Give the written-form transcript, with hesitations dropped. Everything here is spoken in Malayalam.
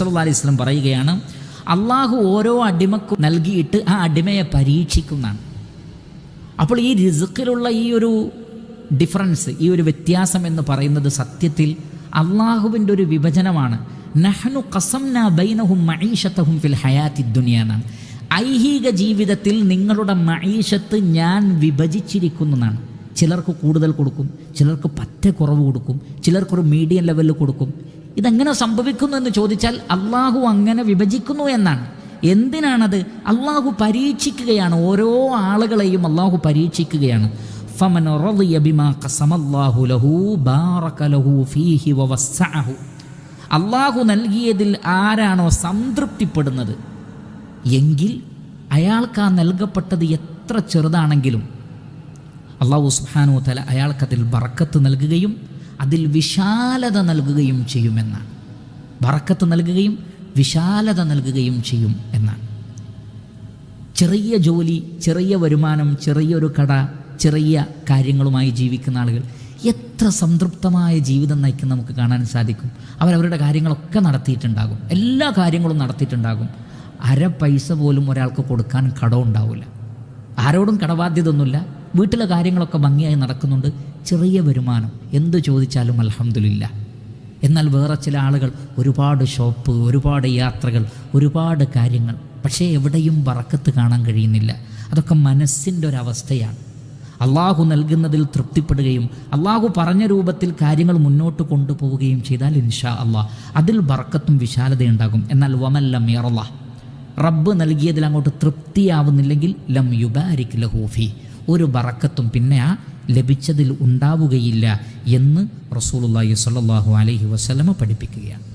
സല്ലല്ലാഹു അലൈഹി വസല്ലം പറയുകയാണ്, അള്ളാഹു ഓരോ അടിമക്കും നൽകിയിട്ട് ആ അടിമയെ പരീക്ഷിക്കുന്നതാണ്. അപ്പോൾ ഈ റിസ്ക്കിലുള്ള ഈ ഒരു ഡിഫറൻസ്, ഈ ഒരു വ്യത്യാസം എന്ന് പറയുന്നത് സത്യത്തിൽ അള്ളാഹുവിൻ്റെ ഒരു വിഭജനമാണ്. നഹ്നു ഖസംനാ ബൈനഹും മഈശതഹും ഫിൽ ഹയാത്തി ദുനിയ എന്നാണ്. ഐഹിക ജീവിതത്തിൽ നിങ്ങളുടെ മഈശത്ത് ഞാൻ വിഭജിച്ചിരിക്കുന്നതാണ്. ചിലർക്ക് കൂടുതൽ കൊടുക്കും, ചിലർക്ക് പറ്റ കുറവ് കൊടുക്കും, ചിലർക്കൊരു മീഡിയം ലെവലിൽ കൊടുക്കും. ഇതെങ്ങനെ സംഭവിക്കുന്നു എന്ന് ചോദിച്ചാൽ അള്ളാഹു അങ്ങനെ വിഭജിക്കുന്നു എന്നാണ്. എന്തിനാണത്? അള്ളാഹു പരീക്ഷിക്കുകയാണ്. ഓരോ ആളുകളെയും അള്ളാഹു പരീക്ഷിക്കുകയാണ്. ഫമൻ റളിയ ബിമാ ഖസമല്ലാഹു ലഹു ബാറക ലഹു ഫീഹി വവസ്സഅഹു. അള്ളാഹു നൽകിയതിൽ ആരാണോ സംതൃപ്തിപ്പെടുന്നത് എങ്കിൽ അയാൾക്ക് ആ നൽകപ്പെട്ടത് എത്ര ചെറുതാണെങ്കിലും അള്ളാഹു സുബ്ഹാനഹു വ തആല അയാൾക്കതിൽ ബറക്കത്ത് നൽകുകയും അതിൽ വിശാലത നൽകുകയും ചെയ്യുമെന്നാണ്. ബറക്കത്ത് നൽകുകയും വിശാലത നൽകുകയും ചെയ്യും എന്നാണ്. ചെറിയ ജോലി, ചെറിയ വരുമാനം, ചെറിയൊരു കട, ചെറിയ കാര്യങ്ങളുമായി ജീവിക്കുന്ന ആളുകൾ എത്ര സംതൃപ്തമായ ജീവിതം നയിക്കുന്ന നമുക്ക് കാണാൻ സാധിക്കും. അവരവരുടെ കാര്യങ്ങളൊക്കെ നടത്തിയിട്ടുണ്ടാകും, എല്ലാ കാര്യങ്ങളും നടത്തിയിട്ടുണ്ടാകും. അര പൈസ പോലും ഒരാൾക്ക് കൊടുക്കാൻ കടമുണ്ടാവില്ല, ആരോടും കടബാധ്യത ഒന്നുമില്ല, വീട്ടിലെ കാര്യങ്ങളൊക്കെ ഭംഗിയായി നടക്കുന്നുണ്ട്, ചെറിയ വരുമാനം, എന്ത് ചോദിച്ചാലും അൽഹംദുലില്ലാ. എന്നാൽ വേറെ ചില ആളുകൾ ഒരുപാട് ഷോപ്പ്, ഒരുപാട് യാത്രകൾ, ഒരുപാട് കാര്യങ്ങൾ, പക്ഷേ എവിടെയും ബറക്കത്ത് കാണാൻ കഴിയുന്നില്ല. അതൊക്കെ മനസ്സിൻ്റെ ഒരവസ്ഥയാണ്. അള്ളാഹു നൽകുന്നതിൽ തൃപ്തിപ്പെടുകയും അള്ളാഹു പറഞ്ഞ രൂപത്തിൽ കാര്യങ്ങൾ മുന്നോട്ട് കൊണ്ടുപോവുകയും ചെയ്താൽ ഇൻഷാ അള്ളാഹ് അതിൽ ബറക്കത്തും വിശാലതയുണ്ടാകും. എന്നാൽ വമൻ ലം യറല്ലാ, റബ്ബ് നൽകിയതിൽ അങ്ങോട്ട് തൃപ്തിയാവുന്നില്ലെങ്കിൽ ലം യുബാരിക് ലഹു ഫീ, ഒരു ബറക്കത്തും പിന്നെ ആ ലഭിച്ചതിൽ ഉണ്ടാവുകയില്ല എന്ന് റസൂലുള്ളാഹി സ്വല്ലല്ലാഹു അലൈഹി വസല്ലം പഠിപ്പിക്കുകയാണ്.